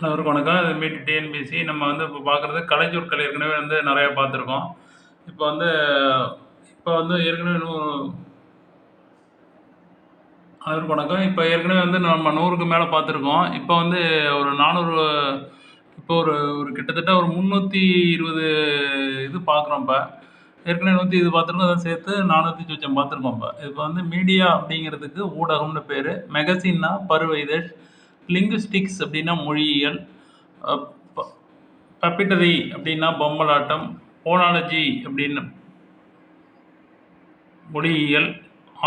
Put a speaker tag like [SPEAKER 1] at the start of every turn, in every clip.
[SPEAKER 1] அனைவருக்கும் வணக்கம். இதுமாரி டிஎன்பிஎஸ்சி நம்ம இப்போ பார்க்குறது கலைச்சொற்கள் ஏற்கனவே நிறையா பார்த்துருக்கோம். இப்போ வந்து இப்போ வந்து ஏற்கனவே அனைவருக்கும் வணக்கம். இப்போ ஏற்கனவே நம்ம 100க்கு மேலே பார்த்துருக்கோம். இப்போ ஒரு 400 இப்போ ஒரு ஒரு கிட்டத்தட்ட ஒரு 320 இது பார்க்குறோம் இப்போ. ஏற்கனவே 120 பார்த்துருக்கோம். அதை சேர்த்து 400 சொச்சம் பார்த்துருக்கோம் இப்போ. இப்போ மீடியா அப்படிங்கிறதுக்கு ஊடகம்னு பேர். மெகசின்னா பருவ இதழ், லிங்குஸ்டிக்ஸ் அப்படின்னா மொழியியல், பப்பிட்டரி அப்படின்னா பொம்மலாட்டம், போனாலஜி அப்படின்னு மொழியியல்,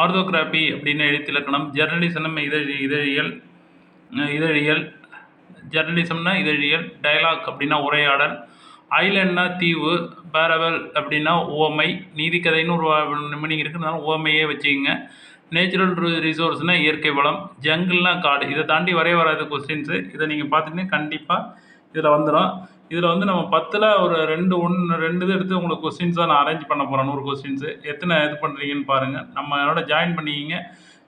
[SPEAKER 1] ஆர்தோகிராபி அப்படின்னா எழுத்திலக்கணம், ஜெர்னலிசம் இதழியல், ஜெர்னலிசம்னா இதழியல், டயலாக் அப்படின்னா உரையாடல், ஐலண்ட்னா தீவு, பேரவல் அப்படின்னா உவமை, நீதிக்கதைன்னு ஒரு மீனிங் இருக்குதுனால உவமையே வச்சுக்கோங்க. நேச்சுரல் ரிசோர்ஸ்னால் இயற்கை வளம், ஜங்கிள்னா காடு. இதை தாண்டி வராது கொஸ்டின்ஸு. இதை நீங்கள் பார்த்துக்கிட்டே கண்டிப்பாக இதில் வந்துடும். இதில் நம்ம 10ல் ஒரு 2 இது எடுத்து உங்களுக்கு கொஸ்டின்ஸாக நான் அரேஞ்ச் பண்ண போகிறேன். 100 கொஸ்டின்ஸு எத்தனை இது பண்ணுறீங்கன்னு பாருங்கள். நம்ம அதோட ஜாயின் பண்ணிக்கிங்க.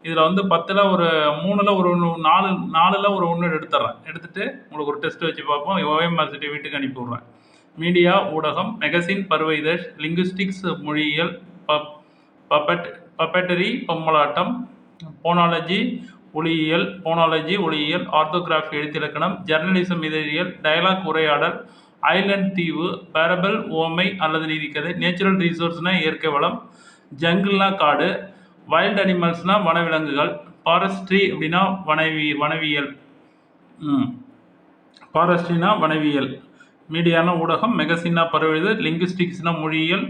[SPEAKER 1] இதில் 10ல் ஒரு 3ல் ஒரு 4ல் ஒரு 1 எடுத்துட்றேன். எடுத்துகிட்டு உங்களுக்கு ஒரு டெஸ்ட் வச்சு பார்ப்போம். ஓஎம்ஆர் சிட்டி வீட்டுக்கு அனுப்பி விட்றேன். மீடியா ஊடகம், மெகசின் பருவ இதழ், லிங்குஸ்டிக்ஸ் மொழியியல், பப்பெட்டரி பொம்மலாட்டம், போனாலஜி ஒளியியல், ஆர்த்தோகிராஃபி எழுத்திலக்கணம், ஜெர்னலிசம் இதழியல், டயலாக் உரையாடல், ஐலண்ட் தீவு, பேரபல் உவமை அல்லது நீதிக்கதை, நேச்சுரல் ரிசோர்ஸ்னால் இயற்கை வளம், ஜங்கிள்னா காடு, வைல்ட் அனிமல்ஸ்னால் வனவிலங்குகள், ஃபாரஸ்ட்ரி அப்படின்னா வனவியல், ஃபாரஸ்ட்ரினா வனவியல், மீடியானா ஊடகம், மெகசின்னா பருவெழுது, லிங்குஸ்டிக்ஸ்னா மொழியியல்,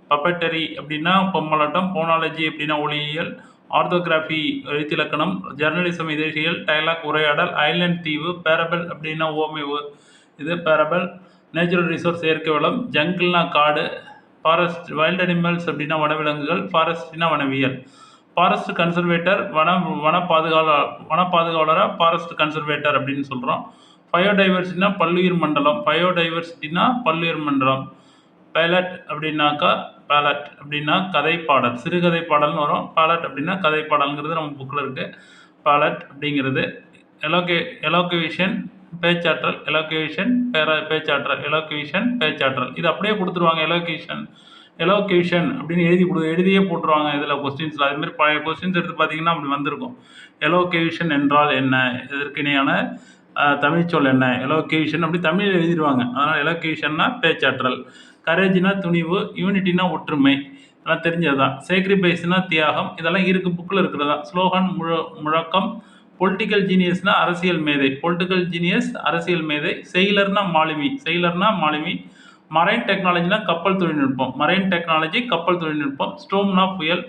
[SPEAKER 1] பப்பட்டரி அப்படின்னா பொம்மலாட்டம், போனாலஜி அப்படின்னா ஒளியியல், ஆர்த்தோகிராஃபி எழுத்திலக்கணம், ஜெர்னலிசம் இதழியல், டயலாக் உரையாடல், ஐலண்ட் தீவு, பேரபல் அப்படின்னா ஓமை இது பேரபல், நேச்சுரல் ரிசோர்ஸ் இயற்கை வளம், ஜங்கிள்னா காடு, ஃபாரஸ்ட் வைல்ட் அனிமல்ஸ் அப்படின்னா வனவிலங்குகள், ஃபாரஸ்ட்னா வனவியல், ஃபாரஸ்ட் கன்சர்வேட்டர் வன பாதுகாவலராக ஃபாரஸ்ட் கன்சர்வேட்டர் அப்படின்னு சொல்கிறோம். பயோடைவர்சிட்டினா பல்லுயிர் மண்டலம், பேலட் அப்படின்னா கதைப்பாடல், சிறுகதை பாடல்னு வரும். பேலட் அப்படின்னா கதைப்பாடல்ங்கிறது நம்ம புக்கில் இருக்குது. பேலட் அப்படிங்கிறது எலோக்குவேஷன் பேச்சாற்றல், இது அப்படியே கொடுத்துருவாங்க. எலோகேஷன் அப்படின்னு எழுதியே போட்டுருவாங்க இதில் கொஸ்டின்ஸில். அதுமாரி பழைய கொஸ்டின்ஸ் எடுத்து பார்த்தீங்கன்னா அப்படி வந்திருக்கும். எலோகேஷன் என்றால் என்ன, இதற்கு இணையான தமிழ்ச்சொல் என்ன, எலோகேஷன் அப்படி தமிழ் எழுதிடுவாங்க. அதனால் எலோகேஷன்னா பேச்சாற்றல், கரேஜ்னா துணிவு, யூனிட்டினா ஒற்றுமை, இதெல்லாம் தெரிஞ்சது தான். சேக்ரிஃபைஸ்னா தியாகம், இதெல்லாம் புக்கில் இருக்கிறது தான். ஸ்லோகன் முழக்கம், பொலிட்டிக்கல் ஜீனியஸ்னால் அரசியல் மேதை, செயிலர்னா மாலுமி, மரைன் டெக்னாலஜினா கப்பல் தொழில்நுட்பம், ஸ்டோம்னா புயல்,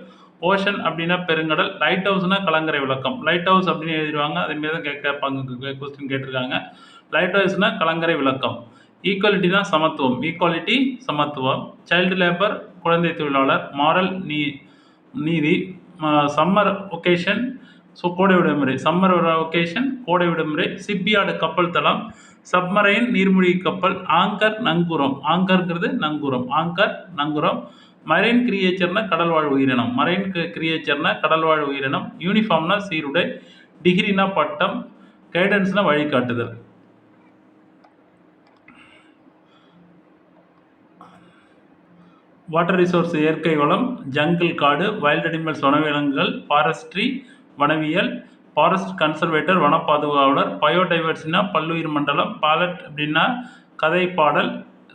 [SPEAKER 1] ஓஷன் அப்படின்னா பெருங்கடல், லைட் ஹவுஸ்னா கலங்கரை விளக்கம். லைட் ஹவுஸ் அப்படின்னு எழுதிடுவாங்க. அதேமாரி தான் கேட்பாங்க, கொஸ்டின் கேட்டிருக்காங்க. லைட் ஹவுஸ்னா கலங்கரை விளக்கம். ஈக்குவாலிட்டினா சமத்துவம், சைல்டு லேபர் குழந்தை தொழிலாளர், மாரல் நீதி, சம்மர் ஒகேஷன் கோடை விடுமுறை, ஷிப்யார்டு கப்பல் தளம், சப்மரைன் நீர்மூழ்கி கப்பல், ஆங்கர் நங்கூரம், மரைன் கிரியேச்சர்னா கடல்வாழ் உயிரினம், யூனிஃபார்ம்னா சீருடை, டிகிரினா பட்டம், கைடன்ஸ்னா வழிகாட்டுதல். வாட்டர் ரிசோர்ஸ் இயற்கை வளம், ஜங்கிள் காடு, வைல்ட் அனிமல்ஸ் வனவிலங்குகள், ஃபாரஸ்ட்ரி வனவியல், ஃபாரஸ்ட் கன்சர்வேட்டர் வன பாதுகாவலர், பயோடைவர்சிட்டினா பல்லுயிர் மண்டலம், பாலட் அப்படின்னா கதைப்பாடல்,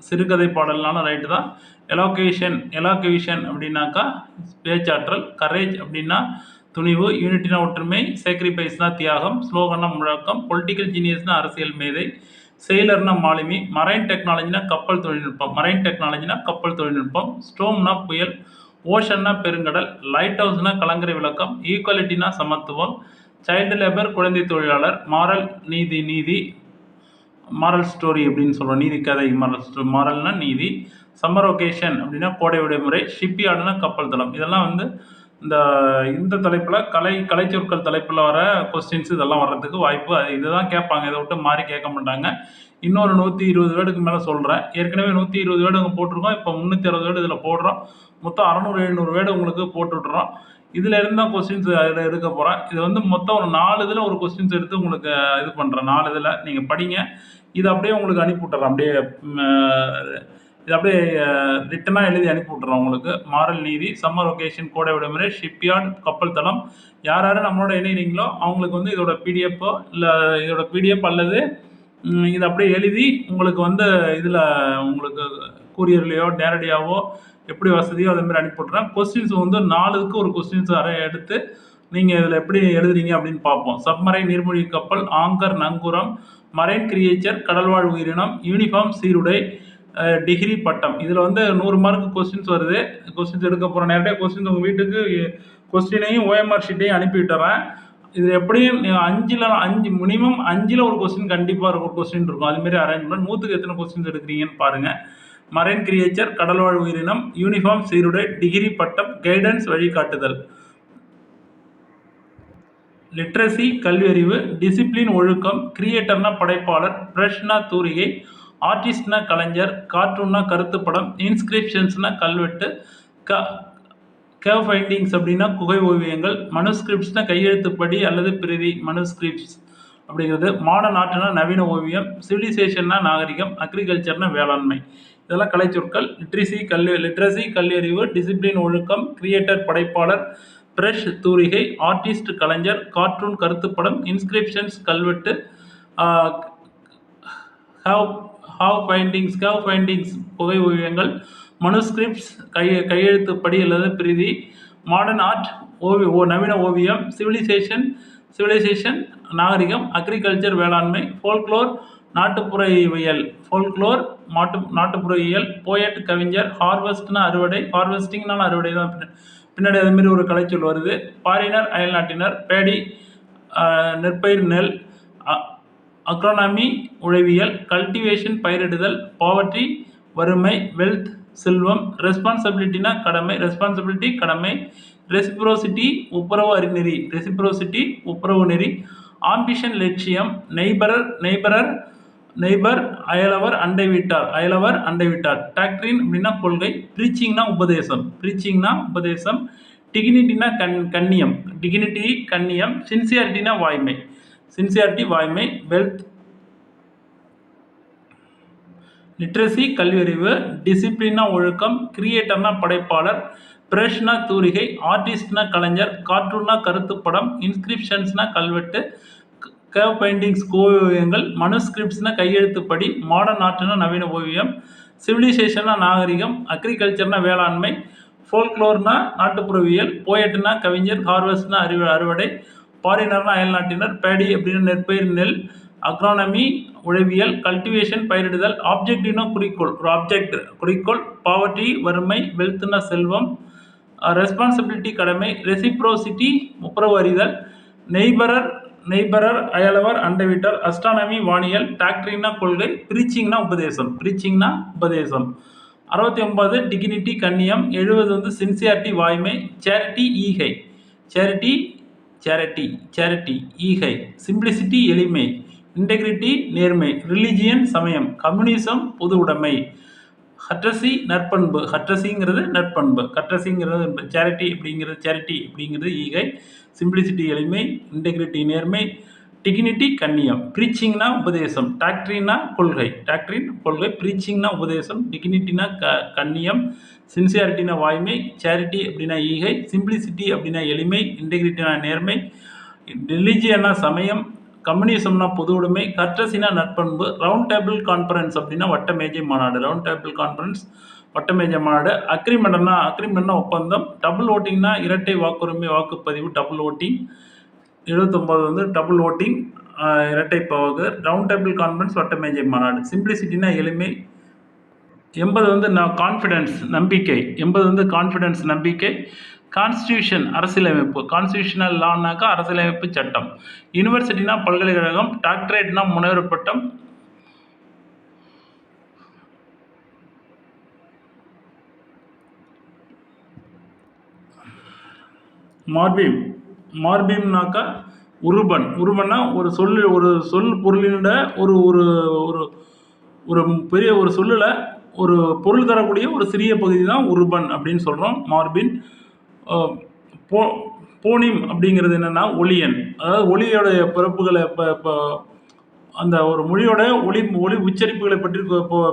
[SPEAKER 1] சிறுகதை பாடல்னாலும் ரைட்டு தான். எலோகேஷன் அப்படின்னாக்கா பேச்சாற்றல், கரேஜ் அப்படின்னா துணிவு, யூனிட்டினா ஒற்றுமை, சேக்ரிஃபைஸ்னா தியாகம், ஸ்லோகன்னா முழக்கம், பொலிட்டிக்கல் ஜீனியஸ்னா அரசியல் மேதை, செயிலர்னா மாலுமி, மரைன் டெக்னாலஜினா கப்பல் தொழில்நுட்பம், ஸ்டோம்னா புயல், ஓஷன்னா பெருங்கடல், லைட் ஹவுஸ்னா கலங்கரை விளக்கம், ஈக்குவாலிட்டினா சமத்துவம், சைல்டு லேபர் குழந்தை தொழிலாளர், மாரல் மாரல் ஸ்டோரி அப்படின்னு சொல்கிறோம். நீதி கதை, மாரல்னா நீதி, சம்மர் ஒகேஷன் அப்படின்னா கோடை விடுமுறை, ஷிப்யார்டுனா கப்பல் தளம். இதெல்லாம் இந்த தலைப்பில் கலைச்சொற்கள் தலைப்பில் வர கொஸ்டின்ஸ் இதெல்லாம் வர்றதுக்கு வாய்ப்பு இதுதான் கேட்பாங்க. இதை விட்டு மாறி கேட்க மாட்டாங்க. இன்னொரு 120 வேர்டுக்கு மேலே சொல்கிறேன். ஏற்கனவே 120 வேர்டு போட்டிருக்கோம். இப்போ 360 வேர்டு இதில் போடுறோம். மொத்தம் 600-700 வேர்டு உங்களுக்கு போட்டுவிட்றோம். இதில் இருந்து தான் கொஸ்டின்ஸ் எடுக்க போகிறேன். இது வந்து மொத்தம் ஒரு 4 இதில் ஒரு கொஸ்டின்ஸ் எடுத்து உங்களுக்கு இது பண்ணுறேன். 4 இதில் நீங்கள் படிங்க. இது அப்படியே உங்களுக்கு அனுப்பி விட்டுறேன். அப்படியே இது அப்படியே ரிட்டனாக எழுதி அனுப்பி விட்டுறோம் உங்களுக்கு. மாரல் நீதி, சம்மர் ஒகேஷன், கோடை விடுமுறை, ஷிப்யார்ட், கப்பல் தளம், யார் யார் நம்மளோட இணைகிறீங்களோ அவங்களுக்கு வந்து இதோட பிடிஎஃப்போ இல்லை இதோட பிடிஎஃப் அல்லது இதை அப்படியே எழுதி உங்களுக்கு வந்து இதில் உங்களுக்கு கூரியர்லையோ நேரடியாகவோ எப்படி வசதியோ அதேமாதிரி அனுப்பிவிட்றேன். கொஸ்டின்ஸ் வந்து 4க்கு ஒரு கொஸ்டின்ஸ் எடுத்து நீங்கள் இதில் எப்படி எழுதுறீங்க அப்படின்னு பார்ப்போம். சப்மரைன் நீர்மூழ்கி கப்பல், ஆங்கர் நங்கூரம், மரைன் கிரியேச்சர் கடல்வாழ் உயிரினம், யூனிஃபார்ம் சீருடை, டிகிரி பட்டம். இதில் வந்து 100 மார்க் கொஸ்டின்ஸ் வருது. கொஸ்டின்ஸ் எடுக்க போகிறோம். நேரடியாக கொஸ்டின்ஸ் உங்கள் வீட்டுக்கு கொஸ்டினையும் ஓஎம்ஆர் ஷீட்டையும் அனுப்பி விட்டுறேன். இது எப்படியும் 5 மினிமம் 5ல் ஒரு கொஸ்டின் கண்டிப்பாக ஒரு கொஸ்டின் இருக்கும். அதுமாரி அரேஞ்ச்மெண்ட் 100க்கு எத்தனை கொஸ்டின்ஸ் எடுக்கிறீங்கன்னு பாருங்கள். மரைன் கிரியேச்சர் கடல்வாழ் உயிரினம், யூனிஃபார்ம் சீருடை, டிகிரி பட்டம், கைடன்ஸ் வழிகாட்டுதல். லிட்ரஸி கல்வியறிவு, டிசிப்ளின் ஒழுக்கம், கிரியேட்டர்னா படைப்பாளர், ப்ரஷ்னா தூரிகை, ஆர்டிஸ்ட்னா கலைஞர், கார்ட்டூன்னா கருத்துப்படம், இன்ஸ்கிரிப்ஷன்ஸ்னா கல்வெட்டு, கேவ் ஃபைண்டிங்ஸ் அப்படின்னா குகை ஓவியங்கள், மனுஸ்கிரிப்ட்ஸ்னா கையெழுத்துப்படி அல்லது பிரதி மனுஸ்கிரிப்ட்ஸ் அப்படிங்கிறது, மாடர்ன் ஆர்ட்னா நவீன ஓவியம், சிவிலைசேஷன்னா நாகரிகம், அக்ரிகல்ச்சர்னா வேளாண்மை. இதெல்லாம் கலைச்சொற்கள். லிட்ரஸி கல்வியறிவு, டிசிப்ளின் ஒழுக்கம், கிரியேட்டர் படைப்பாளர், பிரஷ் தூரிகை, ஆர்டிஸ்ட் கலைஞர், கார்ட்டூன் கருத்துப்படம், இன்ஸ்கிரிப்ஷன்ஸ் கல்வெட்டு, கேவ் ஃபைண்டிங்ஸ் புகை ஓவியங்கள், மனுஸ்கிரிப்ட்ஸ் கையெழுத்துப்படி அல்லது பிரதி, மாடர்ன் ஆர்ட் நவீன ஓவியம், சிவிலைசேஷன் நாகரிகம், அக்ரிகல்ச்சர் வேளாண்மை, ஃபோல்க்ளோர் நாட்டுப்புறவியல், போயட் கவிஞர், ஹார்வெஸ்ட்னா அறுவடை, ஹார்வெஸ்டிங்னாலும் அறுவடை தான் பின்னாடி அதேமாரி ஒரு கலைச்சொல் வருது. பாரினர் அயல்நாட்டினர், பேடி நெற்பயிர் நெல், அக்ரானமி உழவியல், கல்டிவேஷன் பயிரிடுதல், பாவர்ட்டி வறுமை, வெல்த் செல்வம், ரெஸ்பான்சிபிலிட்டினா கடமை, கடமை, ரெசிப்ரோசிட்டி ஒப்புரவு நெறி, ஆம்பிஷன் லட்சியம், நெய்பர் அயலவர் அண்டை வீட்டார், டாக்ட்ரின் அப்படின்னா கொள்கை, ப்ரீச்சிங்னா உபதேசம், டிகினிட்டினா கண்ணியம், சின்சியாரிட்டினா வாய்மை, வெல்த். லிட்ரஸி கல்வியறிவு, டிசிப்ளின்னா ஒழுக்கம், கிரியேட்டர்னா படைப்பாளர், பிரஷ்னா தூரிகை, ஆர்டிஸ்ட்னா கலைஞர், கார்ட்டூன்னா கருத்துப்படம், இன்ஸ்கிரிப்ஷன்ஸ்னா கல்வெட்டு, கேவ் பெயிண்டிங்ஸ் ஓவியங்கள், மனுஸ்கிரிப்ட்ஸ்னா கையெழுத்துப்படி, மாடர்ன் ஆர்ட்னா நவீன ஓவியம், சிவிலைசேஷன்னா நாகரிகம், அக்ரிகல்ச்சர்னா வேளாண்மை, ஃபோல்க்ளோர்னா நாட்டுப்புறவியல், போயட்னா கவிஞர், ஹார்வெஸ்ட்னா அறுவடை, பாரினர்னா அயல்நாட்டினர், பேடி அப்படின்னா நெற்பயிர் நெல், அக்ரானமி உழவியல், கல்டிவேஷன் பயிரிடுதல், ஆப்ஜெக்டிவ்னா குறிக்கோள், பாவர்ட்டி வறுமை, வெல்த்னா செல்வம், ரெஸ்பான்சிபிலிட்டி கடமை, ரெசிப்ரோசிட்டி ஒப்புரவு அறிதல், நெய்பரர் அயலவர் அண்டை வீட்டார், அஸ்ட்ரானமி வானியல், டாக்ட்ரின்னா கொள்கை, ப்ரீச்சிங்னா உபதேசம். 69 டிகினிட்டி கண்ணியம், 70 வந்து சின்சியாரிட்டி வாய்மை, சேரிட்டி ஈகை, சிம்பிளிசிட்டி எளிமை, இன்டெகிரிட்டி நேர்மை, ரிலிஜியன் சமயம், கம்யூனிசம் பொது உடைமை, ஹட்ரஸிங்கிறது நற்பண்பு, சேரிட்டி அப்படிங்கிறது ஈகை, சிம்பிளிசிட்டி எளிமை, இன்டெகிரிட்டி நேர்மை, டிகினிட்டி கண்ணியம், ப்ரீச்சிங்னா உபதேசம், டாக்ட்ரின்னா கொள்கை, ப்ரீச்சிங்னா உபதேசம், டிகினிட்டினா கண்ணியம், சின்சியாரிட்டினா வாய்மை, சேரிட்டி அப்படின்னா ஈகை, சிம்பிளிசிட்டி அப்படின்னா எளிமை, இன்டெகிரிட்டினா நேர்மை, ரிலிஜியனா சமயம், கம்யூனிசம்னா பொது உடைமை, ஹட்ரஸினா நற்பண்பு, ரவுண்ட் டேபிள் கான்ஃபரன்ஸ் அப்படின்னா வட்ட மேஜை மாநாடு, அக்ரிமெண்ட்னா ஒப்பந்தம், டபுள் ஓட்டிங்னா இரட்டை வாக்குரிமை வாக்குப்பதிவு, டபுள் ஓட்டிங், 79 வந்து டபுள் ஓட்டிங் இரட்டை பங்கு, ரவுண்ட் டேபிள் கான்ஃபரன்ஸ் வட்ட மேஜை மாநாடு, சிம்பிளிசிட்டினா எளிமை, 80 வந்து கான்ஃபிடன்ஸ் நம்பிக்கை, கான்ஸ்டியூஷன் அரசியலமைப்பு, கான்ஸ்டியூஷனல் லான்னாக்கா அரசியலமைப்பு சட்டம், யூனிவர்சிட்டினா பல்கலைக்கழகம், டாக்டரேட்னா முனைவர் பட்டம், மார்பீம்னாக்கா உருபன்னா ஒரு சொல் பொருளினோட ஒரு பெரிய ஒரு சொல்லில் ஒரு பொருள் தரக்கூடிய ஒரு சிறிய பகுதி தான் உருபன் அப்படின்னு சொல்கிறோம். மார்பின் போ போனிம் அப்படிங்கிறது என்னென்னா ஒலியன். அதாவது ஒலியோடைய பிறப்புகளை இப்போ இப்போ அந்த ஒரு மொழியோட ஒலி உச்சரிப்புகளை பற்றி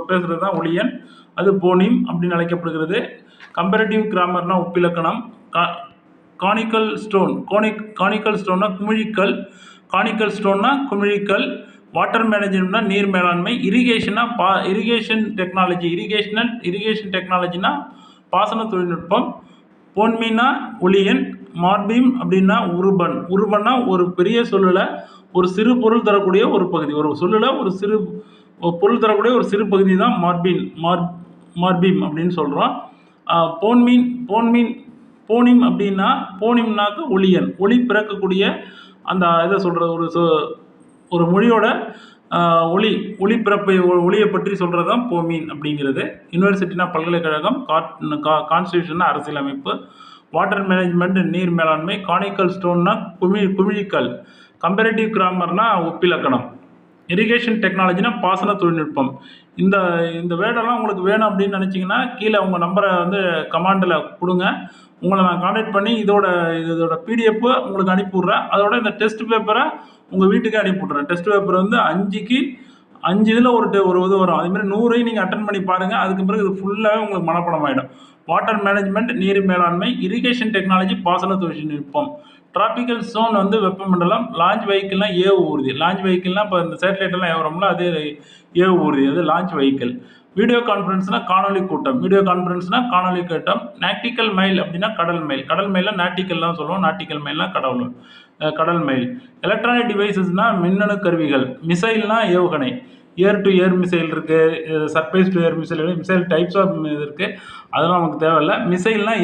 [SPEAKER 1] பேசுகிறது தான் ஒலியன். அது போனிம் அப்படின்னு அழைக்கப்படுகிறது. கம்பேரிட்டிவ் கிராமர்னா ஒப்பிலக்கணம். கானிக்கல் ஸ்டோன் கானிக்கல் ஸ்டோன்னா குமிழிக்கல். கானிக்கல் ஸ்டோன்னா குமிழிக்கல். வாட்டர் மேனேஜ்மெண்ட்னா நீர் மேலாண்மை. இரிகேஷன் டெக்னாலஜினா பாசன தொழில்நுட்பம். போன்மினா ஒலியன். மார்பீம் அப்படின்னா உருபன்னா ஒரு பெரிய சொல்லில் ஒரு சிறு பொருள் தரக்கூடிய ஒரு பகுதி. ஒரு சொல்லில் ஒரு சிறு பொருள் தரக்கூடிய ஒரு சிறு பகுதி தான் மார்பீம் அப்படின்னு சொல்கிறோம். போனிம் அப்படின்னா போனிம்னாக்க ஒலியன். ஒலி பிறக்கக்கூடிய அந்த இதை சொல்கிறது ஒரு மொழியோட ஒளியை பற்றி சொல்கிறது தான் போமீன் அப்படிங்கிறது. யூனிவர்சிட்டினா பல்கலைக்கழகம். கான்ஸ்டியூஷன்னா அரசியலமைப்பு. வாட்டர் மேனேஜ்மெண்ட் நீர் மேலாண்மை. கானிக்கல் ஸ்டோன்னா குமிழிக்கல். கம்பேரிட்டிவ் கிராமர்னா ஒப்பிலக்கணம். இரிகேஷன் டெக்னாலஜினா பாசன தொழில்நுட்பம். இந்த வேர்டெல்லாம் உங்களுக்கு வேணும் அப்படின்னு நினச்சிங்கன்னா கீழே உங்கள் நம்பரை வந்து கமாண்டில் கொடுங்க. உங்களை நான் கான்டாக்ட் பண்ணி இதோட பிடிஎஃப் உங்களுக்கு அனுப்பிவிட்றேன். அதோட இந்த டெஸ்ட் பேப்பரை உங்கள் வீட்டுக்கே அனுப்பிவிட்றேன். டெஸ்ட் பேப்பர் வந்து 5க்கு 5 இதில் ஒரு இது வரும். அதேமாதிரி 100ஐயும் நீங்கள் அட்டன் பண்ணி பாருங்கள். அதுக்கு பிறகு இது ஃபுல்லாகவே உங்களுக்கு மனப்படம் ஆகிடும். வாட்டர் மேனேஜ்மெண்ட் நீர் மேலாண்மை. இரிகேஷன் டெக்னாலஜி பாசன தொழில்நுட்பம். டிராபிக்கல் ஜோன் வந்து வெப்பமண்டலம். லான்ச் வெஹிக்கிள்லாம் ஏவு ஊர்தி. லான்ச் வெஹிக்கிள்லாம் இப்போ இந்த சேட்டலைட்டெல்லாம் ஏவுறோம்ல அது ஏவு ஊர்தி, அது லான்ச் வெஹிக்கிள். வீடியோ கான்ஃபரன்ஸ்னால் காணொலி கூட்டம். நாட்டிக்கல் மைல் அப்படின்னா கடல் மைல். கடல் மைலில் நாட்டிக்கல்லாம் சொல்லுவோம். நாட்டிக்கல் மைல்னால் கடல் மைல். எலக்ட்ரானிக் டிவைசஸ்னால் மின்னணு கருவிகள். மிசைல்னால் ஏவுகணை. ஏர் டு ஏர் மிசைல் இருக்குது. Surface to air missile types of இது இருக்குது. அதெல்லாம் நமக்கு தேவையில்லை. மிசைல்னால்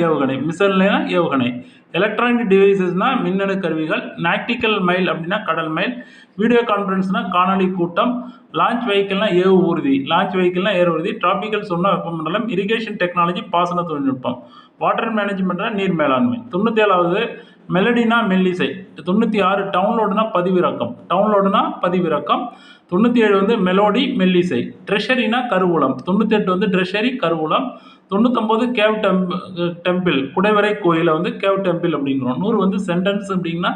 [SPEAKER 1] ஏவுகணை. எலக்ட்ரானிக் டிவைசஸ்னால் மின்னணு கருவிகள். நாட்டிக்கல் மைல் அப்படின்னா கடல் மைல். வீடியோ கான்ஃபரன்ஸ்னால் காணொலி கூட்டம். லான்ச் வெஹிக்கிள்னால் ஏவு ஊர்தி. டிராபிக்கல் சொன்னால் வெப்பமண்டலம். இரிகேஷன் டெக்னாலஜி பாசன தொழில்நுட்பம். வாட்டர் மேனேஜ்மெண்ட்னா நீர் மேலாண்மை. 97வது மெலடினா மெல்லிசை. 96 டவுன்லோடுனா பதிவிறக்கம். 97 வந்து மெலோடி மெல்லிசை. ட்ரெஷரினா கருவூலம். 98 வந்து ட்ரெஷரி கருவூலம். 99 கேவ் டெம்பிள் குடைவரை கோயிலை வந்து கேவ் டெம்பிள் அப்படிங்கிறோம். 100 வந்து சென்டென்ஸ் அப்படின்னா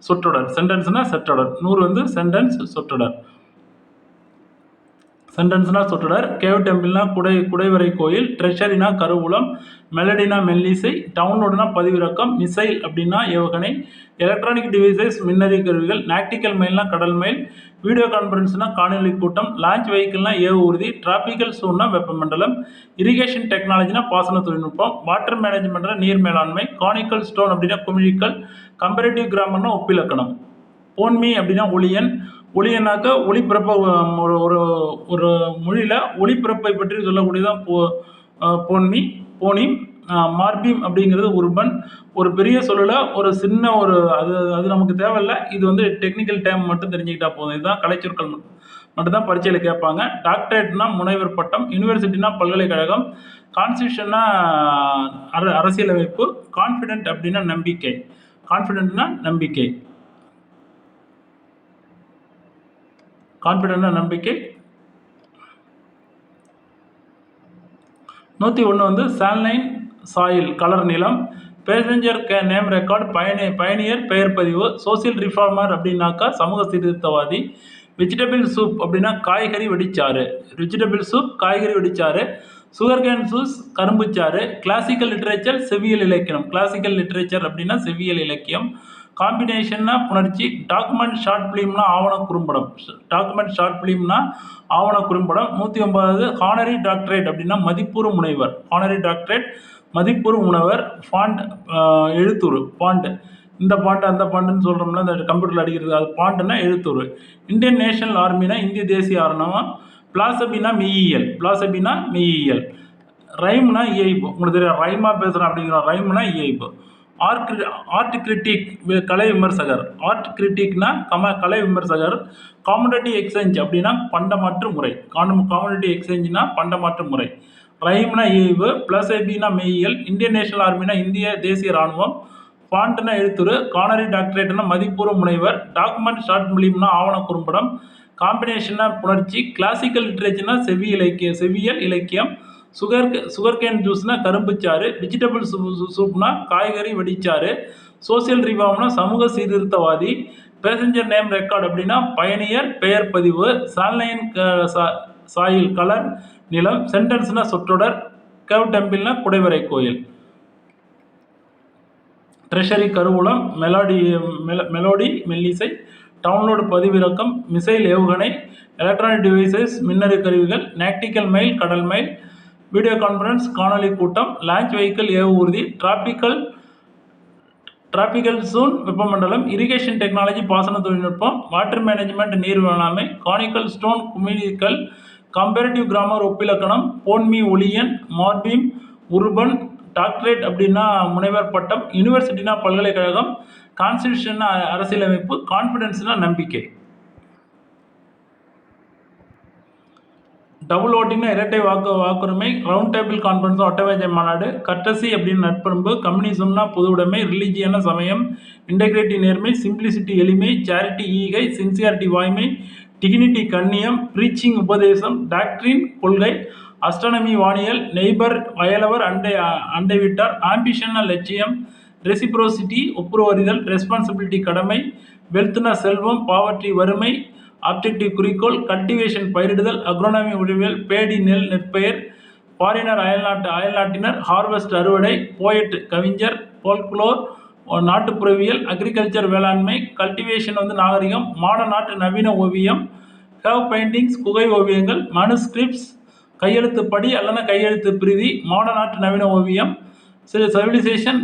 [SPEAKER 1] சொற்றொடர். சென்டென்ஸ்னா சொற்றொடர். 100 வந்து சென்டென்ஸ் சொற்றொடர். கேவ் டெம்பிள்னா குடைவரை கோயில். ட்ரெஷரினா கருவூலம். மெலடினா மெல்லிசை. டவுன்லோடுனா பதிவிறக்கம். மிசைல் அப்படின்னா ஏவுகணை. எலக்ட்ரானிக் டிவைசஸ் மின்னணு கருவிகள். நாட்டிக்கல் மைல்னா கடல் மைல். வீடியோ கான்ஃபரன்ஸ்னா காணொலி கூட்டம். லான்ச் வெஹிக்கிள்னா ஏவு ஊர்தி. டிராபிக்கல் சோன்னா வெப்பமண்டலம். இரிகேஷன் டெக்னாலஜினா பாசன தொழில்நுட்பம். வாட்டர் மேனேஜ்மெண்ட்னா நீர் மேலாண்மை. கானிக்கல் ஸ்டோன் அப்படின்னா குமிழிக்கல். கம்பேரிட்டிவ் கிராமர்னா ஒப்பிலக்கணம். போன்மி அப்படின்னா ஒளியனாக்க ஒளிபிறப்பை ஒரு மொழியில் ஒளிபிறப்பை பற்றி சொல்லக்கூடியதான் போனிம். மார்பீம் அப்படிங்கிறது உருபன். ஒரு பெரிய சொல்லல ஒரு சின்ன அது நமக்கு தேவையில்லை. இது வந்து டெக்னிக்கல் டேம் மட்டும் தெரிஞ்சுக்கிட்டா போதும். இதுதான் கலைச்சொற்கள் மட்டும்தான் பரீட்சையில் கேட்பாங்க. டாக்டரேட்னா முனைவர் பட்டம். யூனிவர்சிட்டினா பல்கலைக்கழகம். கான்ஸ்டியூஷன்னா அரசியலமைப்பு. கான்ஃபிடென்ட் அப்படின்னா நம்பிக்கை. நம்பிக்கை. 101 வந்து சால்னைன் சாயில் கலர் நிலம். Passenger name record. பயணியர் பெயர் பதிவு. சோசியல் ரிஃபார்மர் அப்படின்னாக்கா சமூக சீர்திருத்தவாதி. வெஜிடபிள் சூப் அப்படின்னா காய்கறி வெடிச்சாறு. சுகர்கேன் ஜூஸ் கரும்புச்சாறு. கிளாசிக்கல் லிட்ரேச்சர் செவ்வியல் அப்படின்னா செவ்வியல் இலக்கியம். காம்பினேஷன்னா புணர்ச்சி. டாக்குமெண்ட் ஷார்ட் ஃபிலிம்னா ஆவண குறும்படம். 109 ஹானரி டாக்டரேட் அப்படின்னா மதிப்புறு முனைவர். ஃபாண்ட் எழுத்துரு. இந்த பாண்ட் அந்த பாண்டுன்னு சொல்கிறோம்ல, இந்த கம்ப்யூட்டரில் அடிக்கிறது, அது பாண்டுன்னா எழுத்துரு. இந்தியன் நேஷனல் ஆர்மினா இந்திய தேசிய ஆர்வம். பிலாசபினா மெய்யியல். ரைம்னா இயைபு. உங்களுக்கு தெரியும், ரைமாக பேசுகிறேன் அப்படிங்கிற ரைம்னா இயைபு. ஆர்ட் கிரிட்டிக் கலை விமர்சகர். கலை விமர்சகர். காமோடிட்டி எக்ஸ்சேஞ்ச் அப்படின்னா பண்டமாற்று முறை. ரைம்னா இயைபு. பிலாசபினா மெய்யியல். இந்தியன் நேஷனல் ஆர்மினா இந்திய தேசிய இராணுவம். ஃபாண்ட்னா எழுத்துரு. கானரி டாக்டரேட்னா மதிப்பூர்வ முனைவர். டாக்குமெண்ட் ஷார்ட் ஃபிலிம்னா ஆவண குறும்படம். காம்பினேஷன்னா புணர்ச்சி. கிளாசிக்கல் லிட்ரேச்சர்னா செவ்வியல் இலக்கியம். சுகர்கேன் ஜூஸ்னா கரும்புச்சாறு. வெஜிடபிள் சூப்னா காய்கறி வெடிச்சாறு. சோசியல் ரிஃபார்ம்னா சமூக சீர்திருத்தவாதி. பேசஞ்சர் நேம் ரெக்கார்டு அப்படின்னா பயணியர் பெயர் பதிவு. சால்லைன் சாயில் கலர் நிலம். சென்டென்ஸ்னா சொற்றொடர். கேவ் டெம்பிள்னா குடைவரை கோயில். ட்ரெஷரி கருவூலம். மெலோடி மெல்லிசை. டவுன்லோடு பதிவிறக்கம். மிசைல் ஏவுகணை. எலக்ட்ரானிக் டிவைசஸ் மின்னணு கருவிகள். நாக்டிக்கல் மைல் கடல் மைல். வீடியோ கான்ஃபரன்ஸ் காணொலி கூட்டம். லான்ச் வெஹிக்கிள் ஏவு ஊர்தி. டிராபிக்கல் சூன் வெப்பமண்டலம். இரிகேஷன் டெக்னாலஜி பாசன தொழில்நுட்பம். வாட்டர் மேனேஜ்மெண்ட் நீர் வேளாண்மை. கானிக்கல் ஸ்டோன் குமிழிக்கல். கம்பேரிட்டிவ் கிராமர் ஒப்பிலக்கணம். போன்மி ஒளியன். மார்பீம் உருபன். டாக்டரேட் அப்படின்னா முனைவர் பட்டம். யூனிவர்சிட்டினா பல்கலைக்கழகம். கான்ஸ்டியூஷன்னா அரசியலமைப்பு. கான்ஃபிடன்ஸ்னா நம்பிக்கை. டபுள் ஓட்டிங்னா இரட்டை வாக்குரிமை. ரவுண்ட் டேபிள் கான்ஃபரன்ஸ் ஒட்டவேஜை மாநாடு. கர்டசி அப்படின்னு நட்பண்பு. கம்யூனிசம்னா பொது உடைமை. ரிலிஜியனா சமயம். இன்டெகிரிட்டி நேர்மை. சிம்பிளிசிட்டி எளிமை. சேரிட்டி ஈகை. சின்சியாரிட்டி வாய்மை. டிக்னிட்டி கண்ணியம். ப்ரீச்சிங் உபதேசம். டாக்ட்ரின் கொள்கை. அஸ்ட்ரானமி வானியல். நெய்பர் வயலவர் அண்டை விட்டார். ஆம்பிஷன்னா லட்சியம். ரெசிப்ரோசிட்டி ஒப்புரவறிதல். ரெஸ்பான்சிபிலிட்டி கடமை. வெல்த்னா செல்வம். பாவர்ட்டி வறுமை. ஆப்ஜெக்டிவ் குறிக்கோள். கல்டிவேஷன் பயிரிடுதல். அக்ரோனமி உழவியல். பேடி நெல் நெற்பெயர். ஃபாரினர் அயல்நாட்டினர். ஹார்வெஸ்ட் அறுவடை. போயட் கவிஞர். போல்க்ளோர் நாட்டுப்புறவியல். அக்ரிகல்ச்சர் வேளாண்மை. கல்டிவேஷன் நாகரிகம். மாடர்ன் ஆர்ட் நவீன ஓவியம். கேவ் பெயிண்டிங்ஸ் குகை ஓவியங்கள். மனுஸ்கிரிப்ட்ஸ் கையெழுத்து படி அல்லனா கையெழுத்து பிரதி. மாடர்ன் ஆர்ட் நவீன ஓவியம். சிவிலைசேஷன்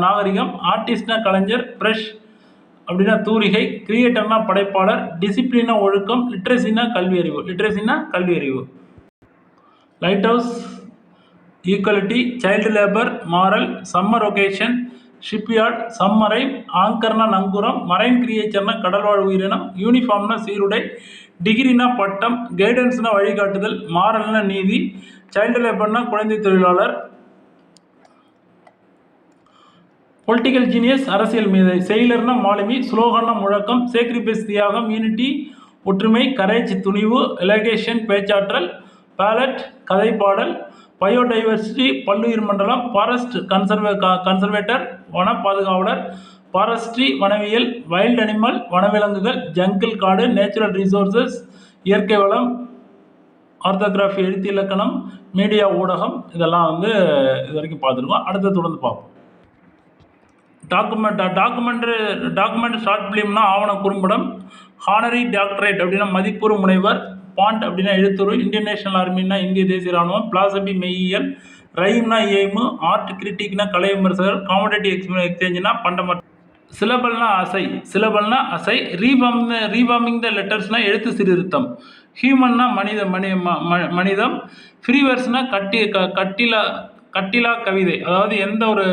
[SPEAKER 1] நாகரிகம். ஆர்டிஸ்ட்னா கலைஞர். ப்ரஷ் அப்படின்னா தூரிகை. கிரியேட்டர்னா படைப்பாளர். டிசிப்ளினா ஒழுக்கம். லிட்ரஸினா கல்வி அறிவு. Light house equality. Child labour moral. Summer vacation. Shipyard. Submarine. ஆங்கர்னா நங்கூரம். மரைன் கிரியேச்சர்னா கடல்வாழ் உயிரினம். யூனிஃபார்ம்னா சீருடை. டிகிரினா பட்டம். கைடன்ஸ்னா வழிகாட்டுதல். மாரல்னா நீதி. சைல்டு லேபர்னா குழந்தை தொழிலாளர். பொலிட்டிக்கல் ஜீனியஸ் அரசியல் மீது. செயலர்னா மாலுமி. ஸ்லோகன்னா முழக்கம். சேக்ரிஃபைஸ் தியாகம். யூனிட்டி ஒற்றுமை. கரேஜ் துணிவு. எலகேஷன் பேச்சாற்றல். பேலட் கதைப்பாடல். பயோடைவர்சிட்டி பல்லுயிர் மண்டலம். ஃபாரஸ்ட் கன்சர்வேட்டர் வன பாதுகாவலர். ஃபாரஸ்ட்ரி வனவியல். வைல்ட் அனிமல் வனவிலங்குகள். ஜங்கிள் காடு. நேச்சுரல் ரிசோர்சஸ் இயற்கை வளம். ஆர்த்தோகிராஃபி எழுத்து இலக்கணம். மீடியா ஊடகம். இதெல்லாம் இது வரைக்கும் பார்த்துருக்கோம். அடுத்த தொடர்ந்து பார்ப்போம். டாக்குமெண்ட் ஷார்ட் ஃபிலிம்னா ஆவண குறும்படம். ஹானரி டாக்டரேட் அப்படின்னா மதிப்புறு முனைவர். பாண்ட் அப்படின்னா எழுத்துரு. இந்தியன் நேஷனல் ஆர்மின்னா இந்திய தேசிய ராணுவம். பிலாசபி மெய்யியல். ரைம்னா எய்மு. ஆர்ட் கிரிட்டிக்னா கலை விமர்சகர். காமடேட்டிவ் எக்ஸ்சேஞ்சுனா பண்டமர். சிலபல்னா அசை. ரீஃபார்மிங் த லெட்டர்ஸ்னா எழுத்து சீர்திருத்தம். ஹியூமன்னா மனிதம். ஃப்ரீவர்ஸ்னா கட்டிலா கவிதை, அதாவது எந்த ஒரு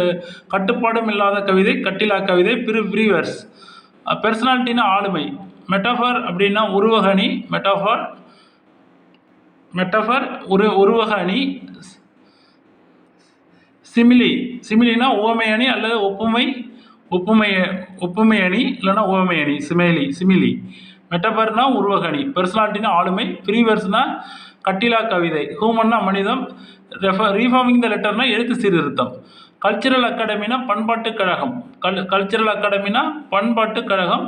[SPEAKER 1] கட்டுப்பாடும் இல்லாத கவிதை கட்டிலா கவிதை. ஃப்ரீவர்ஸ். பெர்சனாலிட்டினா ஆளுமை. மெட்டாஃபர் அப்படின்னா உருவக அணி. மெட்டாஃபர் உருவக அணி. சிமிலினா உவமை அணி அல்லது ஒப்புமை அணி இல்லைன்னா உவமை அணி. சிமிலி. மெட்டாஃபர்னா உருவக அணி. பெர்சனாலிட்டினா ஆளுமை. ஃப்ரீவர்ஸ்னா கட்டிலா கவிதை. ஹியூமன்னா மனிதம். ரீஃபார்மிங் த லெட்டர்னா எழுத்து சீர்திருத்தம். கல்ச்சுரல் அகாடமினா பண்பாட்டுக் கழகம்.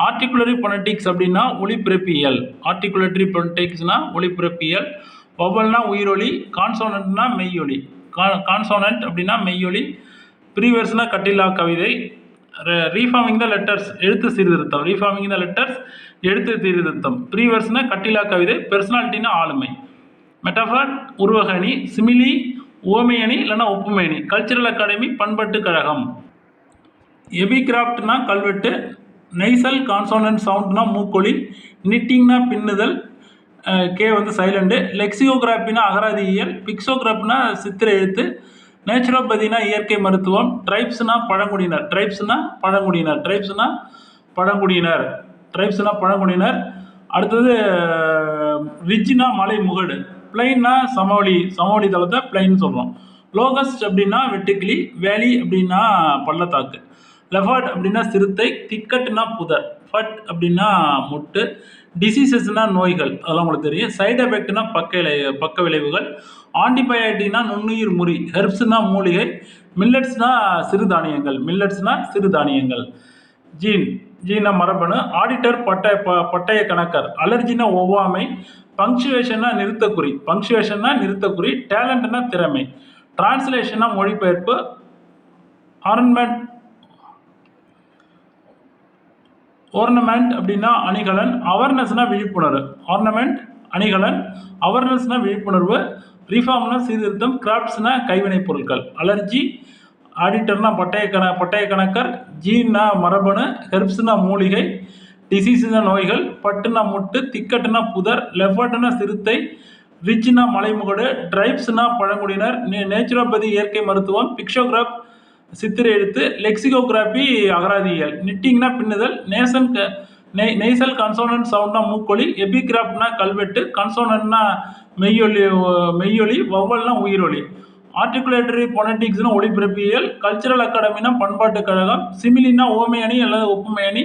[SPEAKER 1] ஆர்டிகுலரி பொனட்டிக்ஸ் அப்படின்னா ஒலிபிறப்பியல். ஒலிபிறப்பியல். வவல்னா உயிரொலி. கான்சோனன்ட்னா மெய்யொலி. கான்சோனன்ட் அப்படின்னா மெய்யொலி. ப்ரீவர்ஸ்னா கட்டிலா கவிதை. ரீஃபார்மிங் த லெட்டர்ஸ் எழுத்து சீர்திருத்தம். ப்ரீவர்ஸ்னா கட்டிலா கவிதை. பெர்சனாலிட்டினா ஆளுமை. மெட்டாஃபர் உருவக அணி. சிமிலி உவமை அணி இல்லைன்னா ஒப்புமை அணி. கல்ச்சுரல் அகாடமி பண்பாட்டு கழகம். எபிகிராஃப்ட்னா கல்வெட்டு. நெய்சல் கான்சோனன்ட் சவுண்ட்னா மூக்கொலி. நிட்டிங்னா பின்னுதல். கே சைலண்டு. லெக்சியோகிராஃபினா அகராதியியல். பிக்சோகிராஃபினா சித்திர எழுத்து. நேச்சுரோபதினா இயற்கை மருத்துவம். ட்ரைப்ஸ்னா பழங்குடியினர். அடுத்தது ரிட்ஜ்னா மலை முகடு. பிளைன்னா சமவெளி தளத்தை பிளைன்னு சொல்கிறோம். லோகஸ்ட் அப்படின்னா வெட்டுக்கிளி. வேலி அப்படின்னா பள்ளத்தாக்கு. லெஃபர்ட் அப்படின்னா சிறுத்தை. திக்கட்னா புதர். ஃபட் அப்படின்னா முட்டு. டிசீசஸ்னால் நோய்கள், அதெல்லாம் உங்களுக்கு தெரியும். சைடு எஃபெக்ட்னா பக்க விளைவுகள். ஆன்டிபயாட்டிக்னா நுண்ணுயிர் முறி. ஹெர்ப்ஸ்னா மூலிகை. மில்லட்ஸ்னா சிறுதானியங்கள். ஜீனா மரபணு. ஆடிட்டர் பட்டய கணக்கர். அலர்ஜினா ஒவ்வாமை. பங்க்சுவேஷன்னா நிறுத்தக்குறி. டேலண்ட்னா திறமை. டிரான்ஸ்லேஷன்னா மொழிபெயர்ப்பு. ஓர்னமெண்ட் அப்படின்னா அணிகலன். அவேர்னஸ்னா விழிப்புணர்வு. ரிஃபார்ம்னா சீர்திருத்தம். கிராஃப்ட்ஸ்னா கைவினைப் பொருட்கள். அலர்ஜி ஆடிட்டர்னா பட்டய கணக்கர். ஜீன்னா மரபணு. ஹெர்ப்ஸ்னா மூலிகை. டிசீஸ்னா நோய்கள். பட்டுனா முட்டு. திக்கட்டுனா புதர். லெஃபர்ட்னா சிறுத்தை. ரிச்னா மலைமுகடு. ட்ரைப்ஸ்னா பழங்குடியினர். நேச்சுரோபதி இயற்கை மருத்துவம். பிக்சோகிராஃப் சித்திரை எழுத்து. லெக்சிகோகிராபி அகராதியியல். நிட்டிங்னா பின்னுதல். நெய்சல் கன்சோனன்ட் சவுண்ட்னா மூக்கொலி. எபிகிராஃப்ட்னா கல்வெட்டு. கன்சோனன்ட்னா மெய்யொலி. வவ்வல்னா உயிரொலி. ஆர்டிகுலேட்டரி பொனட்டிக்ஸ்னா ஒலிபரப்பியல். கல்ச்சரல் அகாடமினா பண்பாட்டு கழகம். சிமிலினா ஓமை அணி அல்லது ஒப்புமை அணி.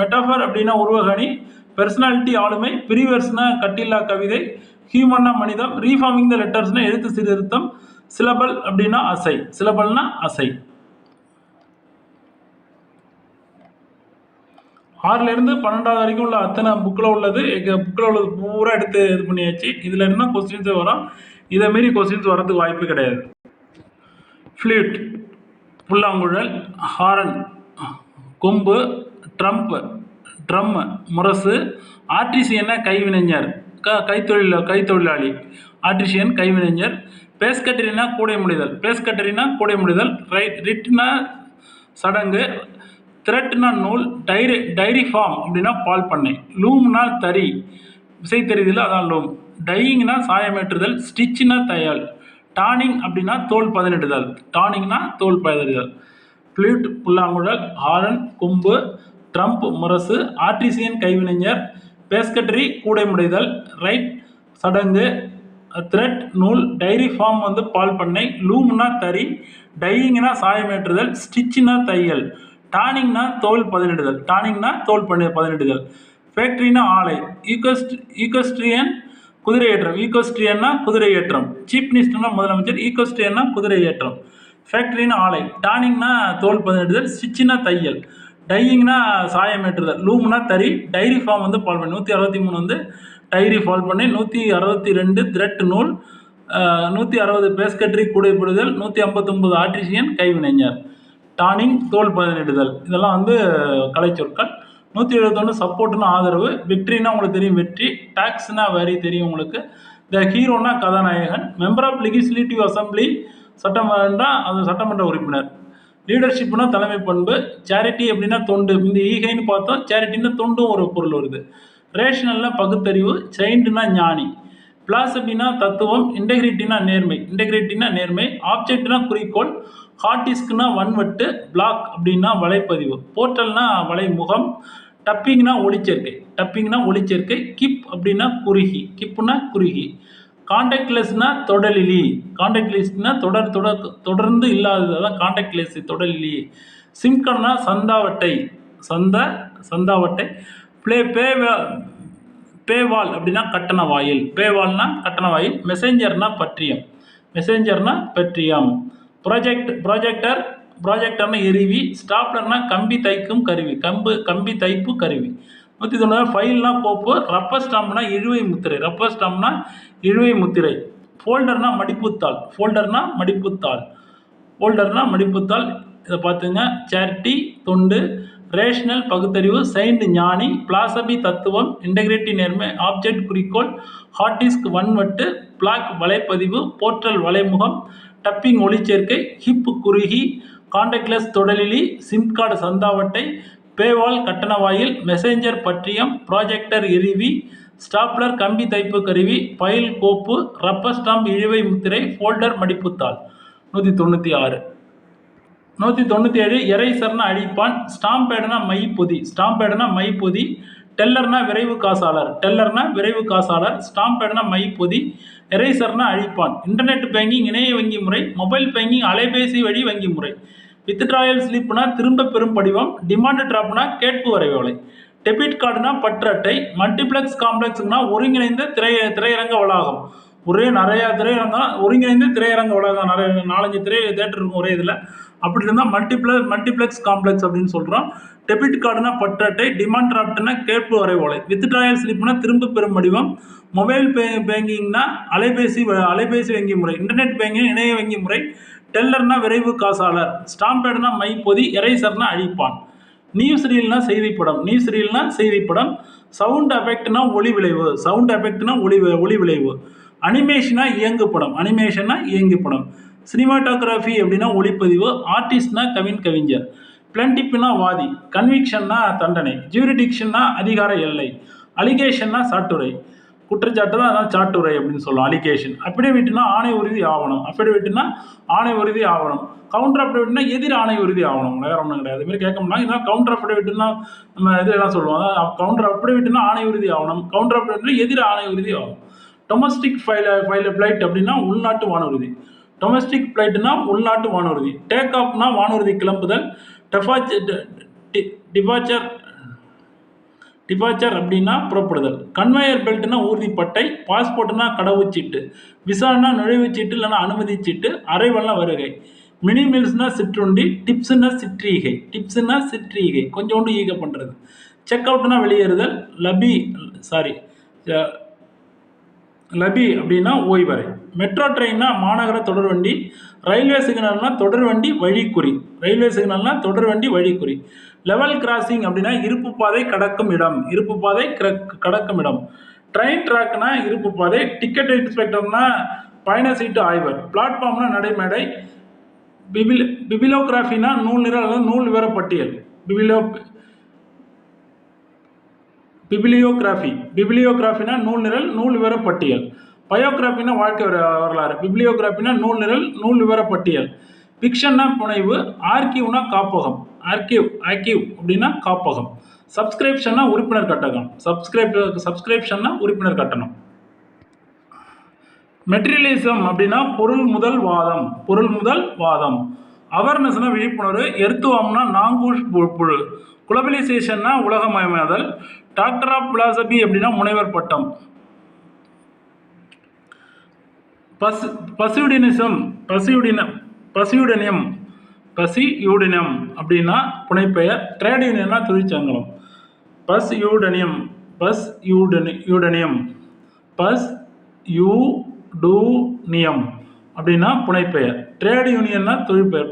[SPEAKER 1] மெட்டாஃபர் அப்படின்னா உருவக அணி. பெர்சனாலிட்டி ஆளுமை. பிரிவர்ஸ்னா கட்டில்லா கவிதை. ஹியூமன்னா மனிதம். ரீஃபார்மிங் த லெட்டர்ஸ்னா எழுத்து சீர்திருத்தம். சிலபல்னா அசை. 6லேருந்து 12வது வரைக்கும் உள்ள அத்தனை புக்கில் உள்ளது பூரா எடுத்து இது பண்ணியாச்சு. இதில் என்ன கொஸ்டின்ஸே வரும். இதை மீறி கொஸ்டின்ஸ் வரதுக்கு வாய்ப்பு கிடையாது. ஃப்ளூட் புல்லாங்குழல். ஹாரன் கொம்பு. ட்ரம் முரசு. ஆர்டிசியன்னா கைவினைஞர் கைத்தொழிலாளி. ஆர்டிசியன் கைவினைஞர். பேஸ்கட்டரினா கூடை முடிதல். ரிட்னா சடங்கு. த்ரெட்னா நூல். டைரி ஃபார்ம் அப்படின்னா பால் பண்ணை. லூம்னா தறி விசைத்தறிதல், அதான் லூம். டையிங்னா சாயமேற்றுதல். ஸ்டிச்னா தையல். டானிங் அப்படின்னா தோல் பதனிடுதல். ஃப்ளூட் புல்லாங்குழல். ஹாரன் கொம்பு. ட்ரம்ப் முரசு. ஆர்டிசியன் கைவினைஞர். பேஸ்கட்டரி கூடை முடைதல். ரைட் சடங்கு. த்ரெட் நூல். டைரி ஃபார்ம் பால் பண்ணை. லூம்னா தறி. டையிங்னா சாயமேற்றுதல். ஸ்டிச்னா தையல். டானிங்னா தோல் பதனிடுதல். ஃபேக்டரினா ஆலை. ஈக்வெஸ்ட்ரியன் குதிரையேற்றம். சீஃப் மினிஸ்டர்னா முதலமைச்சர். ஈக்வெஸ்ட்ரியன்னா குதிரையேற்றம். ஃபேக்டரினா ஆலை. டானிங்னா தோல் பதனிடுதல். ஸ்டிச்னா தையல். டையிங்னா சாயமேற்றுதல். லூம்னா தறி. டைரி ஃபார்ம் பால் பண்ணை. 163 டைரி ஃபால் பண்ணை. 162 த்ரெட் நூல். 160 பேஸ்கட்டரி கூடைப்பிடுதல். 159 ஆர்டிசியன் கைவினைஞர். டானிங் தோல் பதனிடுதல். இதெல்லாம் கலைச்சொற்கள். 171 சப்போர்ட்னா ஆதரவு. விக்ட்ரினா உங்களுக்கு தெரியும் வெற்றி. டாக்ஸ்னா வரி தெரியும் உங்களுக்கு. த ஹீரோனா கதாநாயகன். மெம்பர் ஆஃப் லெகிஸ்லேட்டிவ் அசம்பிளி சட்டமன்ற உறுப்பினர். லீடர்ஷிப்னா தலைமை பண்பு. சேரிட்டி அப்படின்னா தொண்டு. இந்த ஈகைன்னு பார்த்தோம். சேரிட்டின்னா தொண்டும் ஒரு பொருள் வருது. ரேஷனல்னா பகுத்தறிவு. செயின்ட்னா ஞானி. பிலாசபினா தத்துவம். இன்டெகிரிட்டினா நேர்மை. ஆப்ஜெக்ட்னா குறிக்கோள். ஹார்ட் டிஸ்க்னா வன்வட்டு. பிளாக் அப்படின்னா வலைப்பதிவு. போர்ட்டல்னா வலைமுகம். டப்பிங்னா ஒளிச்சேர்க்கை. கிப்னா குறுகி. கான்டாக்ட்லெஸ்னா தொடலிலி. தொடர்ந்து இல்லாதது, அதான் கான்டாக்ட்லெஸ் தொடலிலி. சிம்கன்னா சந்தாவட்டை. பேவால் அப்படின்னா கட்டண வாயில். மெசேஞ்சர்னா பற்றியம். ப்ராஜெக்டர்னா எரிவி. ஸ்டாப்லர்னா கம்பி தைப்பு கருவி. 190 ஃபைல்னா கோப்பு. ரப்பர் ஸ்டாம்ப்னா இழுவை முத்திரை. ஃபோல்டர்னா மடிப்புத்தாள். இதை பார்த்துங்க. சேரிட்டி தொண்டு. ரேஷனல் பகுத்தறிவு. செயின்ட் ஞானி. பிலாசபி தத்துவம். இன்டெகிரிட்டி நேர்மை. ஆப்ஜெக்ட் குறிக்கோள். ஹார்ட் டிஸ்க் வன்வட்டு. பிளாக் வலைப்பதிவு. போர்ட்டல் வலைமுகம். டப்பிங் ஒளிச்சேர்க்கை. ஹிப் குறுகி. கான்டாக்ட்லெஸ் தொடலிலி. சிம் கார்டு சந்தாவட்டை. பேவால் கட்டண வாயில். மெசேஞ்சர் பற்றியம். ப்ராஜெக்டர் எரிவி. ஸ்டாப்லர் கம்பி தைப்பு கருவி. ஃபைல் கோப்பு. ரப்பர் ஸ்டாம்ப் இழுவை முத்திரை. ஃபோல்டர் மடிப்புத்தாள். 196. 197 எரேசர்னா அழிப்பான். ஸ்டாம்பேடுனா மைப்பொதி. டெல்லர்னா விரைவு காசாளர். ஸ்டாம்பேடுனா மைப்பொதி. எரேசர்னா அழிப்பான். இன்டர்நெட் பேங்கிங் இணைய வங்கி முறை. மொபைல் பேங்கிங் அலைபேசி வழி வங்கி முறை. வித்ட்ராயல் ஸ்லிப்னா திரும்ப பெறும் படிவம். டிமாண்ட் டிராப்னா கேட்பு வரைவோலை. டெபிட் கார்டுனா பற்று அட்டை. மல்டிப்ளெக்ஸ் காம்ப்ளெக்ஸ்னா ஒருங்கிணைந்த திரையரங்க வளாகம். நிறைய திரையரங்கம் ஒருங்கிணைந்த திரையரங்க வளாகம், நிறைய 4-5 தேட்டர் இருக்கும் ஒரே இதில். அப்படி இருந்தால் மல்டிப்ளெக்ஸ் காம்ப்ளெக்ஸ் அப்படின்னு சொல்கிறோம். டெபிட் கார்டுனா பற்று அட்டை. டிமாண்ட் டிராஃப்ட்னா கேட்பு வரைவோலை. வித்ட்ராயல் ஸ்லிப்னா திரும்ப பெறும் வடிவம். மொபைல் பேங்கிங்னா அலைபேசி வங்கி முறை. இன்டர்நெட் பேங்கிங் இணைய வங்கி முறை. டெல்லர்னா விரைவு காசாளர். ஸ்டாம்பேடுனா மைப்பொதி. எரேசர்னா அழிப்பான். நியூஸ் ரீல்னா செய்திப்படம். சவுண்ட் எஃபெக்ட்னா ஒளி விளைவு. அனிமேஷனா இயங்குப்படம். சினிமாட்டோகிராஃபி அப்படின்னா ஒளிப்பதிவு. ஆர்டிஸ்ட்னா கவிஞர். பிளண்டிப்னா வாதி. கன்விக்ஷன்னா தண்டனை. ஜூரிடிக்ஷன்னா அதிகார எல்லை. அலிகேஷன்னா சாட்டுரை. குற்றச்சாட்டு தான், அதான் சாட்டுரை அப்படின்னு சொல்லலாம். அலிகேஷன். அஃபிடவிட்னா ஆணை உறுதி ஆவணம். கவுண்டர் அஃபிடவிட்னா எதிர் ஆணை உறுதி ஆவணம். வேற ஒன்றும் கிடையாது. இதுமாதிரி கேட்க முடியாது. இதான் கவுண்டர் அஃபிடவிட்னா நம்ம இதெல்லாம் சொல்லுவோம். கவுண்டர் அஃபிடவிட்னா ஆணை உறுதி ஆவணம். கவுண்டர் அஃபிடவிட்னா எதிர் ஆணை உறுதி ஆவணம். டொமஸ்டிக் ஃபிளைட் அப்படின்னா உள்நாட்டு வானூர்தி. டொமஸ்டிக் ஃபிளைட்னா உள்நாட்டு வானூர்தி. டேக் ஆஃப்னா வானூர்தி கிளம்புதல். டிபார்ச்சர் அப்படின்னா புறப்படுதல். கன்வேயர் பெல்ட்னா ஊர்திப்பட்டை. பாஸ்போர்ட்னா கடவுச்சீட்டு. விசானா நுழைவுச்சீட்டு இல்லைன்னா அனுமதி சீட்டு. அரைவல்னா வருகை. மினி மீல்ஸ்னா சிற்றுண்டி. டிப்ஸ்னா சிற்றீகை, கொஞ்சோண்டு ஈகை பண்ணுறது. செக் அவுட்னா வெளியேறுதல். லபி அப்படின்னா ஓய்வறை. மெட்ரோ ட்ரெயின்னா மாநகர தொடர்வண்டி. ரயில்வே சிக்னல்னா தொடர்வண்டி வழிக்குறி. லெவல் கிராசிங் அப்படின்னா இருப்பு பாதை கடக்கும் இடம். ட்ரெயின் ட்ராக்னா இருப்பு பாதை. டிக்கெட் இன்ஸ்பெக்டர்னா பயண சீட்டு ஆய்வர். பிளாட்ஃபார்ம்னா நடைமேடை. பிபிலியோகிராஃபினா நூல் நிரல் அல்லது நூல் விவர பட்டியல். பிபிலியோகிராஃபினா நூல் நிரல் நூல் விவர பட்டியல். பயோகிராஃபினா வாழ்க்கை வரலாறு. பிபிலியோகிராஃபினா நூல் நிரல் நூல் விவர பட்டியல். ஃபிக்ஷன்னா புனைவு. ஆர்கிவ்னா காப்பகம். ஆர்கிவ் அப்படின்னா காப்பகம். சப்ஸ்கிரிப்ஷன்னா உறுப்பினர் கட்டணம். மெட்டீரியலிசம் அப்படின்னா பொருள் முதல் வாதம். அவேர்னஸ்னா விழிப்புணர்வு. எர்த்துவம்னா நாங்கூஷ் புழு. குளோபலைசேஷன்னா உலகமயமாதல். டாக்டர் ஆஃப் பிலாசபி அப்படின்னா முனைவர் பட்டம். பசியூடனியம் அப்படின்னா புனைப்பெயர். ட்ரேட் யூனியன்னா தொழிற்சங்கம். பஸ்யூடனியம் அப்படின்னா புனைப்பெயர். ட்ரேட் யூனியன்னா தொழிற்பெயர்.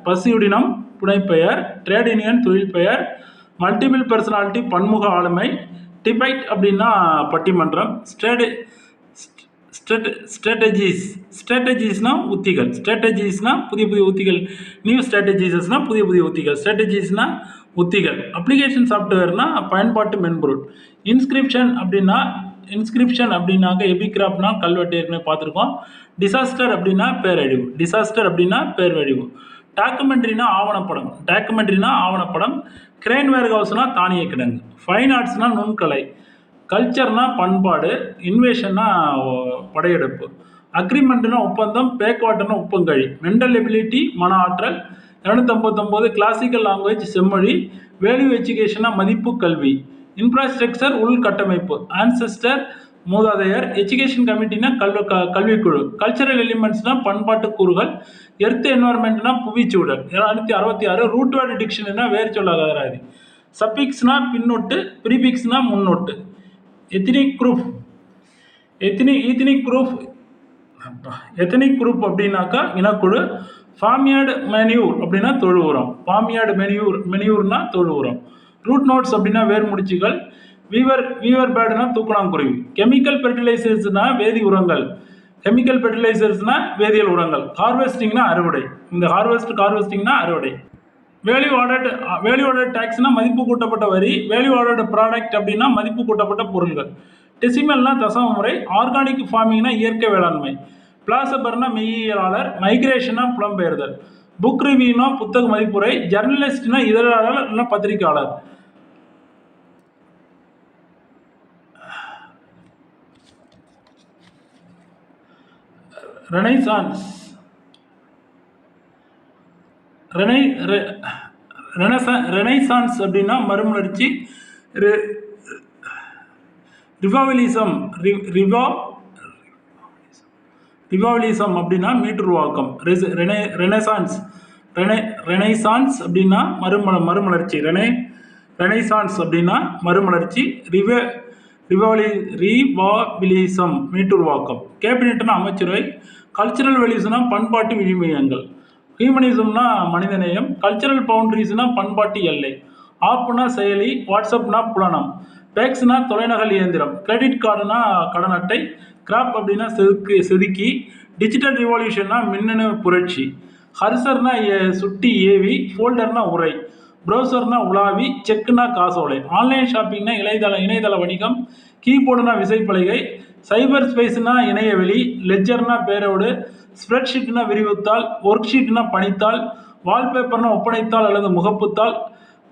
[SPEAKER 1] பஸ்யூடினம் புனைப்பெயர். ட்ரேட் யூனியன் தொழிற்பெயர். மல்டிபிள் பர்சனாலிட்டி பன்முக ஆளுமை. டிபைட் அப்படின்னா பட்டிமன்றம். ஸ்ட்ராட்டஜிஸ்னா உத்திகள். புதிய உத்திகள். நியூ ஸ்ட்ராட்டஜிஸ்னா புதிய உத்திகள். ஸ்ட்ராட்டஜிஸ்னா உத்திகள். அப்ளிகேஷன் சாஃப்ட்வேர்னா பயன்பாட்டு மென்பொருள். இன்ஸ்கிரிப்ஷன் அப்படின்னாக்க எபிகிராஃப்னா கல்வெட்டு ஏற்கனவே பார்த்துருக்கோம். டிசாஸ்டர் அப்படின்னா பேரழிவு. டாக்குமெண்ட்ரினா ஆவணப்படம். கிரெயின் வேர்ஹவுஸ்னா தானிய கிடங்கு. ஃபைன் ஆர்ட்ஸ்னா நுண்கலை. கல்ச்சர்னா பண்பாடு. இன்வேஷன்னா படையெடுப்பு. அக்ரிமெண்ட்னா ஒப்பந்தம். பேக்வாட்டர்னா உப்பங்கழி. மென்டல் எபிலிட்டி மன ஆற்றல். 259 கிளாசிக்கல் லாங்குவேஜ் செம்மொழி. வேல்யூ எஜுகேஷனா மதிப்பு கல்வி. இன்ஃப்ராஸ்ட்ரக்சர் உள்கட்டமைப்பு. ஆன்செஸ்டர் மூதாதையர். எஜுகேஷன் கமிட்டினா கல்விக்குழு. கல்ச்சரல் எலிமெண்ட்ஸ்னா பண்பாட்டு கூறுகள். எர்த் என்வரன்மெண்ட்னா புவிச்சூழல். 266 ரூட் வேர்டு டிக்ஷனரினா வேர் சொல் அகராதி. சஃபிக்ஸ்னா பின்னொட்டு. ப்ரீஃபிக்ஸ்னா முன்னொட்டு. எத்னிக் குரூப் அப்படின்னாக்கா இனக்குழு. ஃபார்ம்யார்டு மேன்யூர் அப்படின்னா தொழு உரம். மெனியூர்னா தொழு உரம். ரூட் நோட்ஸ் அப்படின்னா வேர் முடிச்சுகள். வீவர் பேர்டுனா தூக்கணாங்குருவி. கெமிக்கல் ஃபெர்டிலைசர்ஸ்னா வேதியியல் உரங்கள். ஹார்வெஸ்டிங்னா அறுவடை. இந்த ஹார்வெஸ்டிங்னா அறுவடை. வேல்யூ ஆடட் டேக்ஸ்னா மதிப்பு கூட்டப்பட்ட வரி. வேல்யூ ஆடட் ப்ராடக்ட் அப்படின்னா மதிப்பு கூட்டப்பட்ட பொருள்கள். டெசிமல்னா தசம முறை. ஆர்கானிக் ஃபார்மிங்னா இயற்கை வேளாண்மை. பிலாசபர்னா மெய்யியலாளர். மைக்ரேஷனா புலம்பெயர்தல். புக் ரிவ்யூனா புத்தக மதிப்புரை. ஜர்னலிஸ்ட்னா இதழாளர் இல்லைன்னா பத்திரிகையாளர். ரெனை ரெ- ரெனைசான்ஸ் அப்படின்னா மறுமலர்ச்சி. ரி- ரிவாவலிசம் ரிவாவலிசம் அப்படின்னா மீட்டுருவாக்கம். ரெனசான்ஸ் ரெனைசான்ஸ் அப்படின்னா மறுமலர்ச்சி. ரெனைசான்ஸ் அப்படின்னா மறுமலர்ச்சி. ரிவாவிலிசம் மீட்டுருவாக்கம். கேபினெட்னா அமைச்சரவை. கல்ச்சுரல் வேல்யூஸ்னா பண்பாட்டு விழுமியங்கள். ஹியூமனிசம்னா மனிதநேயம். கல்ச்சுரல் பவுண்டரிஸ்னா பண்பாட்டு எல்லை. ஆப்னா செயலி. வாட்ஸ்அப்னா புலனம். பேக்ஸ்னா தொலைநகல் இயந்திரம். கிரெடிட் கார்டுனா கடன் அட்டை. கிராப் அப்படின்னா செதுக்கி. டிஜிட்டல் ரிவால்யூஷன்னா மின்னணு புரட்சி. ஹர்சர்னா சுட்டி ஏவி. ஃபோல்டர்னா உரை. ப்ரௌசர்னா உலாவி. செக்குனா காசோலை. ஆன்லைன் ஷாப்பிங்னா இணையதள வணிகம். கீபோர்டுனா விசைப்பலகை. சைபர் ஸ்பேஸ்னா இணையவெளி. லெஜர்னா பேரோடு. ஸ்ப்ரெட்ஷீட்னா விரிவுத்தாள். ஒர்க் ஷீட்னா பணித்தாள். வால்பேப்பர்னா ஒப்பனைத்தாள் அல்லது முகப்புத்தாள்.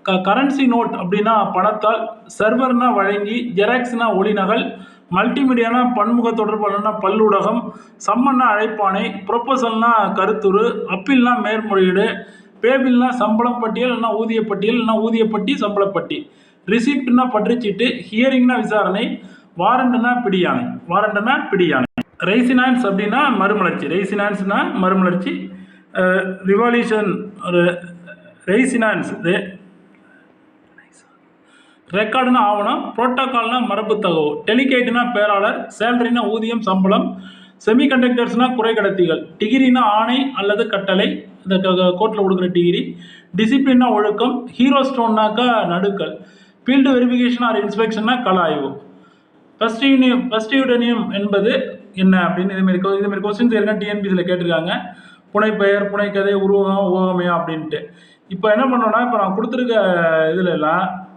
[SPEAKER 1] கரன்சி நோட் அப்படின்னா பணத்தாள். சர்வர்னா வழங்கி. ஜெராக்ஸ்னா ஒளிநகல். மல்டிமீடியானா பன்முக தொடர்பாளர்னா பல்லூடகம். சம்மன்னா அழைப்பானை. ப்ரொபோசல்னா கருத்துரு. அப்பீல்னா மேல்முறையீடு. பேபில்னா சம்பளம் பட்டியல் இல்லைனா ஊதிய பட்டியல் இல்லைனா ஊதியப்பட்டி சம்பளப்பட்டி. ரிசிப்ட்னா பற்றுச்சீட்டு. ஹியரிங்னா விசாரணை. வாரண்ட்னா பிடியாணை. ரெய்சினான்ஸ் அப்படின்னா மறுமலர்ச்சி. ரிவால்யூஷன். ரெய்சினான்ஸ். ரெக்கார்டுனா ஆவணம். புரோட்டோகால்னா மரபு தகவல். டெலிகேட்னா பேராளர். சேலரினா ஊதியம் சம்பளம். செமிகண்டக்டர்ஸ்னா குறைக்கடத்திகள். டிகிரினா ஆணை அல்லது கட்டளை, இந்த கோர்ட்டில் கொடுக்குற டிகிரி. டிசிப்ளின்னா ஒழுக்கம். ஹீரோ ஸ்டோன்னாக்கா நடுக்கல். ஃபீல்டு வெரிஃபிகேஷன் ஆர் இன்ஸ்பெக்ஷன்னா கள ஆய்வு. ஃபஸ்டியூடனியம் என்பது என்ன அப்படின்னு இதுமாரி கொஸ்டின்ஸ் என்ன டிஎன்பிசியில் கேட்டிருக்காங்க. புனைப்பெயர், புனைக்கதை, உருவகம், ஓகமையா அப்படின்ட்டு. இப்போ என்ன பண்ணோம்னா, இப்போ நான் கொடுத்துருக்க இதில் எல்லாம்